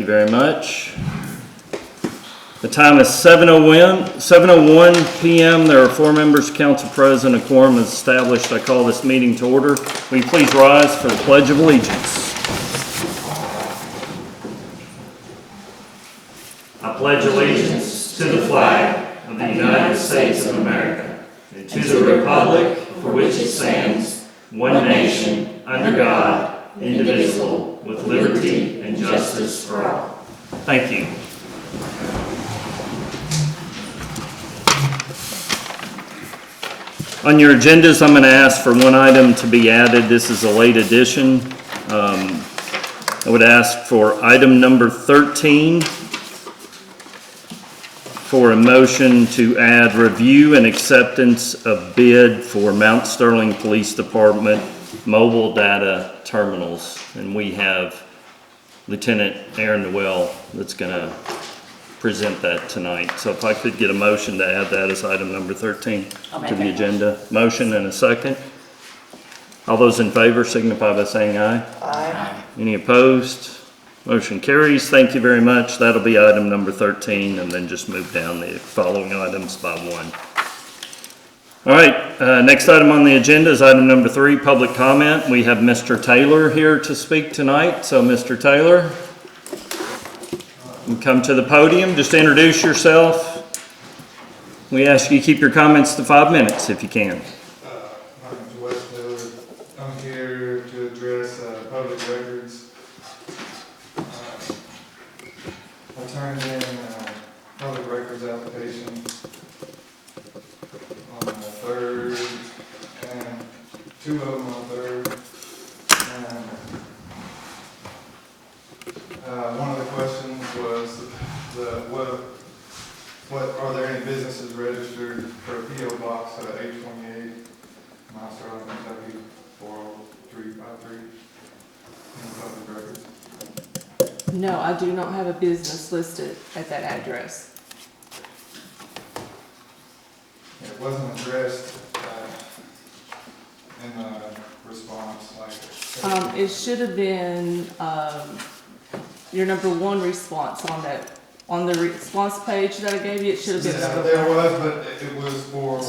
very much. The time is 7:01 p.m. There are 4 members of council present. A quorum is established. I call this meeting to order. Will you please rise for the Pledge of Allegiance? I pledge allegiance to the flag of the United States of America and to the republic for which it stands, one nation, under God, indivisible, with liberty and justice for all. Thank you. On your agendas, I'm going to ask for one item to be added. This is a late addition. I would ask for item number 13 for a motion to add review and acceptance of bid for Mount Sterling Police Department mobile data terminals. And we have Lieutenant Aaron Newell that's going to present that tonight. So if I could get a motion to add that as item number 13 to the agenda. Motion and a second. All those in favor signify by saying aye. Aye. Any opposed? Motion carries. Thank you very much. That'll be item number 13, and then just move down the following items by one. All right, next item on the agenda is item number 3, public comment. We have Mr. Taylor here to speak tonight. So Mr. Taylor, you come to the podium, just introduce yourself. We ask you to keep your comments to 5 minutes if you can. My name is Wes Taylor. I'm here to address public records. I turned in public records application on the 3rd, and 2 of them on the 3rd. And one of the questions was what are there any businesses registered for a P.O. Box 828, Mount Sterling, Kentucky 40353 in public records? No, I do not have a business listed at that address. It wasn't addressed in the response, It should have been, your number 1 response on that. On the response page that I gave you, it should have been number 1. There was, but it was for,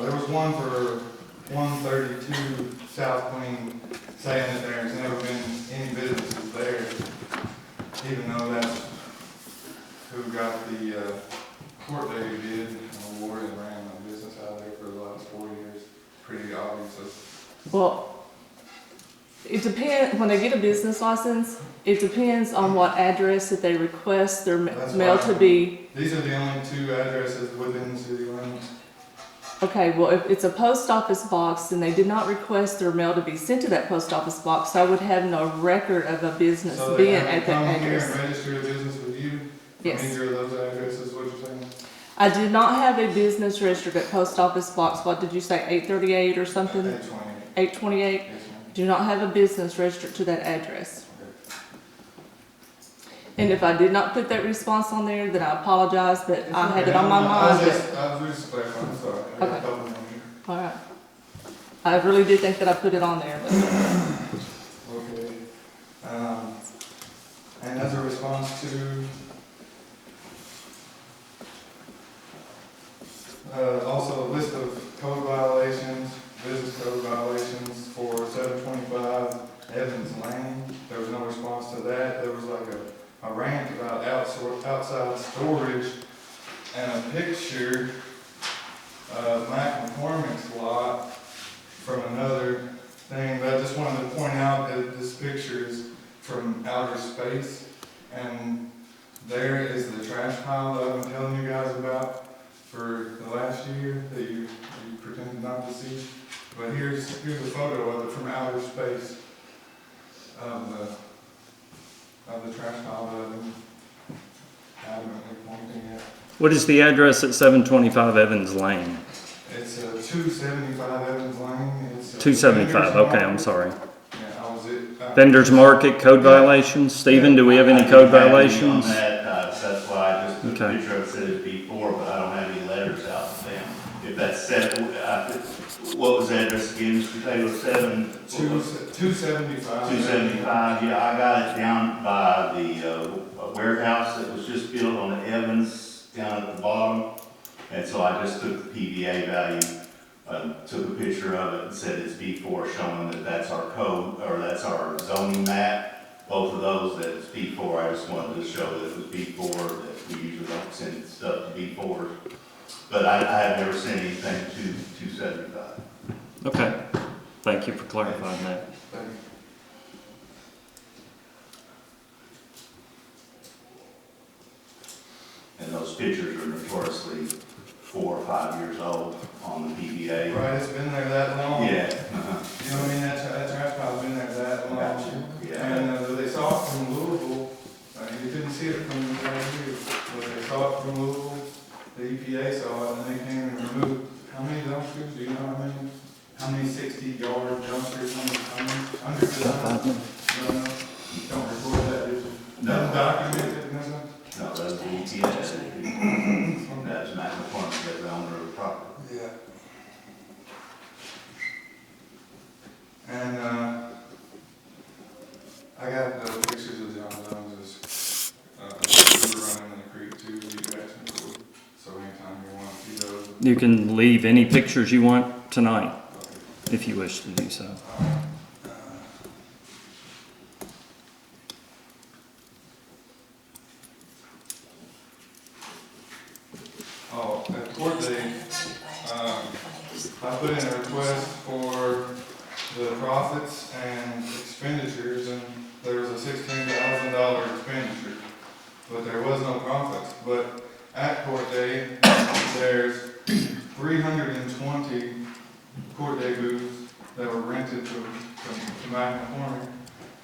there was one for 132 South Queen saying that there's never been any businesses there, even though that's who got the court date bid award and ran a business out there for the last 4 years. Pretty obviously. Well, it depends, when they get a business license, it depends on what address that they request their mail to be. These are the only 2 addresses within the city limits. Okay, well, if it's a post office box and they did not request their mail to be sent to that post office box, I would have no record of a business So being they at that come here address. and register a business with you? Yes. From either of those addresses, what you're saying? I did not have a business registered at post office box, what did you say, 838 or something? 828? Yes, ma'am. Do not have a business registered to that address. And if I did not put that response on there, then I apologize, but I had it on my mind. I was just clarifying, I'm sorry. I got a couple of them here. All right. I really did think that I put it on there, but Okay. And as a response to, also a list of code violations, business code violations for 725 Evans Lane. There was no response to that. There was like a rant about outside storage and a picture of Mac McCormick's lot from another thing. But I just wanted to point out that this picture is from outer space, and there is the trash pile that I've been telling you guys about for the last year that you pretended not to see. But here's a photo of it from outer space of the trash pile that I've been adamantly pointing at. What is the address at 725 Evans Lane? It's 275 Evans Lane. It's 275, okay, I'm sorry. Yeah, I was it. Vendors Market code violations. Stephen, do we have any code violations? On that, that's why I just took a Okay. picture of it, said it's before, but I don't have any letters out to them. If that's set, what was the address again, Mr. Taylor, 275. 275, yeah, I got it down by the a warehouse that was just built on Evans down at the bottom. And so I just took the PVA value, took a picture of it and said it's B4, showing that that's our code, or that's our zoning map. Both of those, that it's B4, I just wanted to show that it was B4, that we usually don't send stuff to B4s. But I have never sent anything to 275. Okay, thank you for clarifying that. Thank you. And those pictures are notoriously 4 or 5 years old on the PVA. Right, it's been there that long. Yeah, You know what I mean, that trash pile's been there that long. Gotcha. Yeah. And they saw it from Louisville, you didn't see it from right here, but they saw it from Louisville, the EPA saw it, and they came and removed, how many dumpsters, do you know how many 60-yard dumpsters, how many, hundreds of them? No, don't record that, did you? No. Documented, nothing? no, that's the EPA. That's Matt McCormick, that's the owner of the property. Yeah. And, I got the pictures of John Jones's, river running in the creek too, you guys can go, so anytime you want to see those. You can leave any pictures you want tonight, if you wish to do so. Oh, at court day, I put in a request for the profits and expenditures, and there was a $16,000 expenditure, but there was no profits. But at court day, there's 320 court day booths that were rented to Mac McCormick.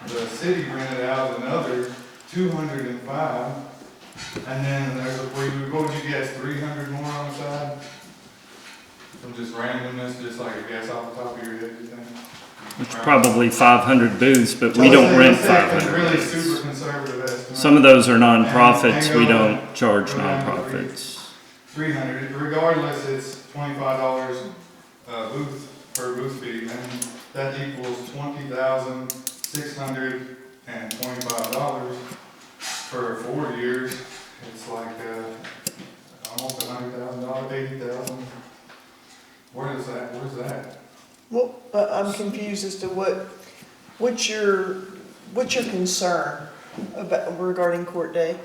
The city rented out another 205, and then there's what would you guess, 300 more on the side? From just randomness, just like a guess off the top of your head, you think? It's probably 500 booths, but we don't rent 500 Really booths. super conservative estimate. Some of those are nonprofits, we don't charge nonprofits. 300, regardless, it's $25 booth per booth fee, and that equals $20,625 for 4 years. It's like almost $100,000, $80,000. Where's that? Well, I'm confused as to what's your concern about regarding court day?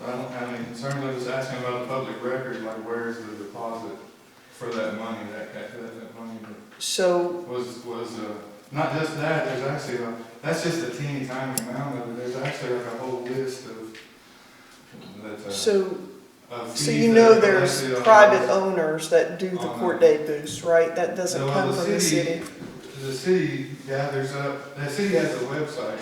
I don't have any concerns, I'm just asking about the public record, like where's the deposit for that money, that money that So, was, not just that, there's actually that's just a teeny tiny amount of it, there's actually like a whole list of, that, so fees you that know are there's collected on private those. owners that do the court day booths, right? That doesn't Well, come from the city. The city gathers up, the city has a website,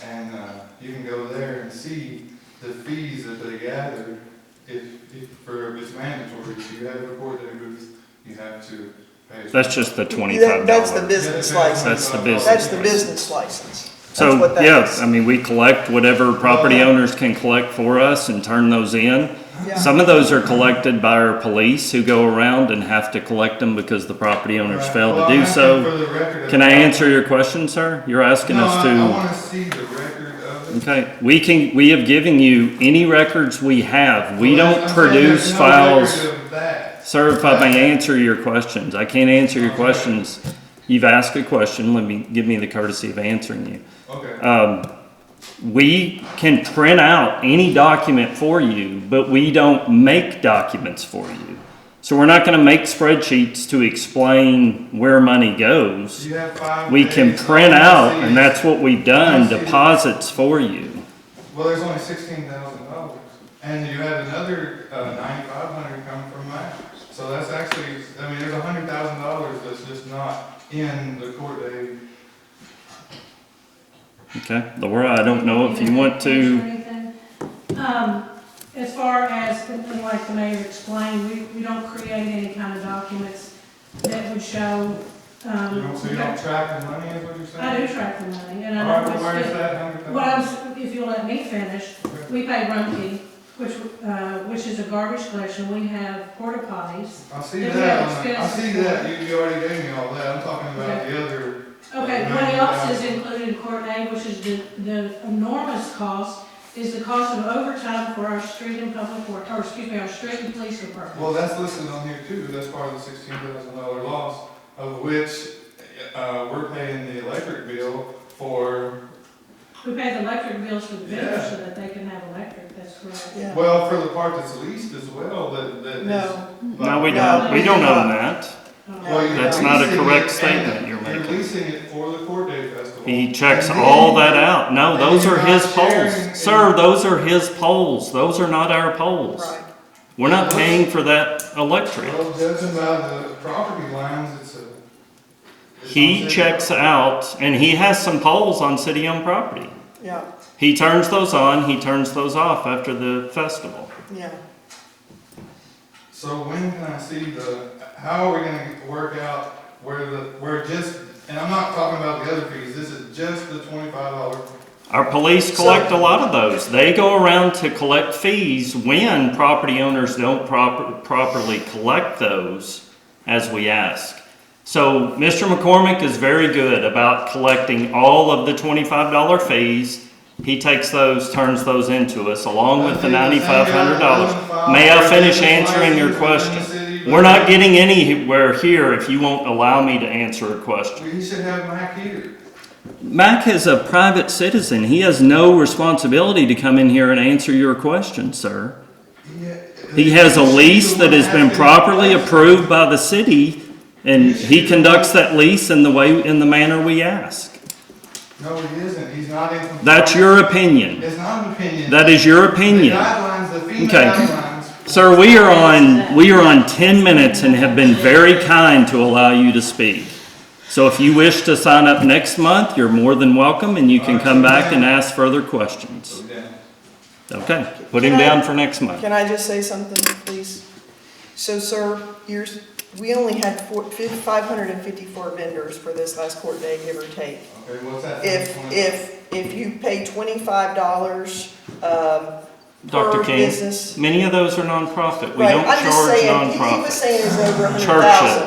and you can go there and see the fees that they gather. If it's mandatory, if you have a court day booth, you have to pay. That's just the $25. That's the business license. That's the business. That's the business license. That's So, what that yeah, is. I mean, we collect whatever property owners can collect for us and turn those in. Yeah. Some of those are collected by our police who go around and have to collect them because the property owners Right. fail Well, to I'm do asking so. for the record of Can I the- answer your question, sir? You're asking No, us I to, wanna see the record of it. okay, we have given you any records we have. We Well, don't I'm saying produce there's no files. record of that. Sir, if I may answer your questions, I can't answer your questions. You've asked a question, give me the courtesy of answering you. Okay. We can print out any document for you, but we don't make documents for you. So we're not gonna make spreadsheets to explain where money goes. You have 5 We can days. print All I out, see and is- that's what we've done, I see. deposits for you. Well, there's only $16,000, and you had another 9,500 come from that. So that's actually, I mean, there's $100,000 that's just not in the court day. Okay, Laura, I don't know if you want to, As far as, like the mayor explained, we don't create any kind of documents that would show, So you don't track the money, is what you're saying? I do track the money, and All I right, know well, where's it's, that 100,000? what if you'll let me finish, we pay Rumpke, which is a garbage collection, we have porta potties. I see Then that, we have I see expenses. that, you already gave me all that, I'm talking about Okay. the other. Okay, what else is included in court day, which is the enormous cost, is the cost of overtime for our street and public work, or excuse me, our street and police department. Well, that's listed on here too, that's part of the $16,000 loss, of which, we're paying the electric bill for, We pay the electric bills for the vendors Yeah. so that they can have electric, that's correct. Yeah. well, for the part that's leased as well, that is. No. No, we No, don't, we don't own that. Well, you're That's not a leasing correct it, statement and you're making. You're leasing it for the Court Day Festival. He checks And then- all that out. No, and those you're are his not sharing poles. in- Sir, those are his poles. Those are not our poles. Right. We're not paying for that electric. Well, judging by the property lines, it's a. it's He on checks city out, and he has some poles on city-owned property. Yeah, He turns those on, he turns those off after the festival. yeah. So when can I see how are we gonna work out where just, and I'm not talking about the other fees, this is just the $25. Our police collect a lot of those. They go around to collect fees when property owners don't properly collect those as we ask. So Mr. McCormick is very good about collecting all of the $25 fees. He takes those, turns those into us along with the $9,500. May I finish answering your question? We're not getting anywhere here if you won't allow me to answer a question. Well, you should have Mac here. Mac is a private citizen. He has no responsibility to come in here and answer your question, sir. He has a lease that has been properly approved by the city, and he conducts that lease in the manner we ask. No, he isn't, he's not in compliance. That's your opinion. It's not an opinion. That is your The opinion. guidelines, the FEMA Okay. guidelines. Sir, we are on 10 minutes and have been very kind to allow you to speak. So if you wish to sign up next month, you're more than welcome, and you can come back and ask further questions. Yeah. Okay, put him down for next month. Can I just say something, please? So, sir, we only had 554 vendors for this last court day, give or take. Okay, what's that? If you pay $25, Dr. per King, business. many of those are nonprofit. We Right, don't I'm just charge saying, he was nonprofit. saying it's over 100,000.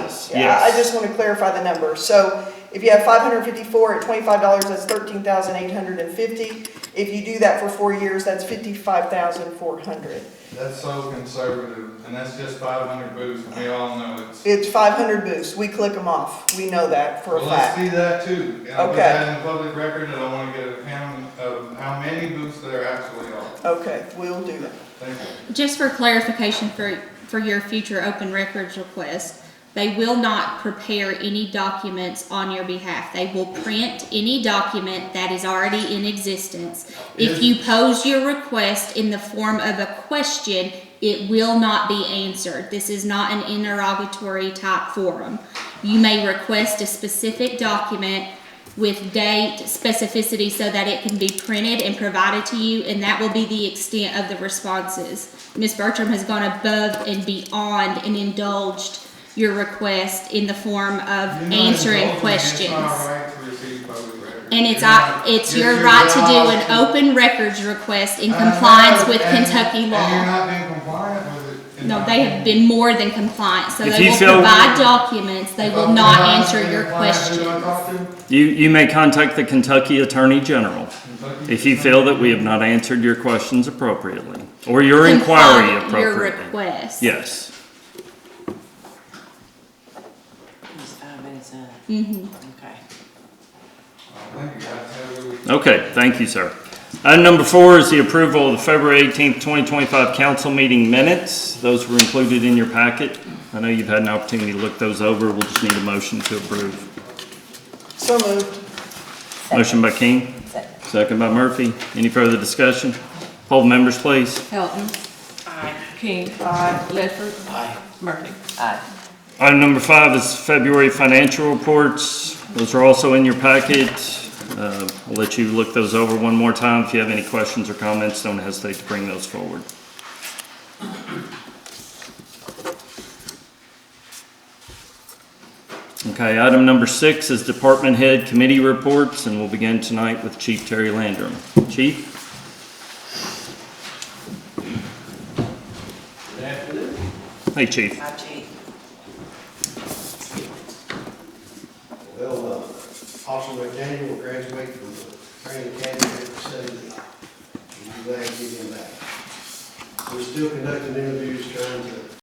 Churches, Yeah, I yes. just want to clarify the number. So if you have 554 at $25, that's 13,850. If you do that for 4 years, that's 55,400. That's so conservative, and that's just 500 booths, and we all know it's. It's 500 booths. We click them off. We know that for a Well, let's fact. see that too. And I'll put Okay. that in the public record, and I want to get a count of how many booths there actually are. Okay, we'll do that. Thank you. Just for clarification for your future open records request, they will not prepare any documents on your behalf. They will print any document that is already in existence. If you pose your request in the form of a question, it will not be answered. This is not an interrogatory type forum. You may request a specific document with date, specificity, so that it can be printed and provided to you, and that will be the extent of the responses. Ms. Bertram has gone above and beyond and indulged your request in the form of You're not answering indulging, questions. It's not right to receive public records. And You're not- it's your right to do an open records request in I compliance know, with and- Kentucky And you're law. not being compliant with it. in No, my they have opinion. been more than compliant, so If they you will feel- provide documents, they If will I'm not compliant, answer your compliant, who do I questions. talk to? You may contact the Kentucky Attorney General Kentucky? if you feel that we have not answered your questions appropriately, or your inquiry Comply- Your appropriately. request. Yes. It's 5 minutes in. Mhm. Okay. Thank you, guys. Have a good week. Okay, thank you, sir. Item number 4 is the approval of the February 18th, 2025 council meeting minutes. Those were included in your packet. I know you've had an opportunity to look those over. We'll just need a motion to approve. So moved. Motion by King, second by Murphy. Any further discussion? Poll the members, please. Helton, Aye. King, Ledford, Murphy. Aye. Item number 5 is February financial reports. Those are also in your packet. I'll let you look those over one more time. If you have any questions or comments, don't hesitate to bring those forward. Okay, item number 6 is department head committee reports, and we'll begin tonight with Chief Terry Landrum. Chief? Good afternoon. Hey, Chief. Hi, Chief. Well, Officer McDaniel will graduate from the training academy at 70. He's today and get him back. We're still conducting interviews, trying to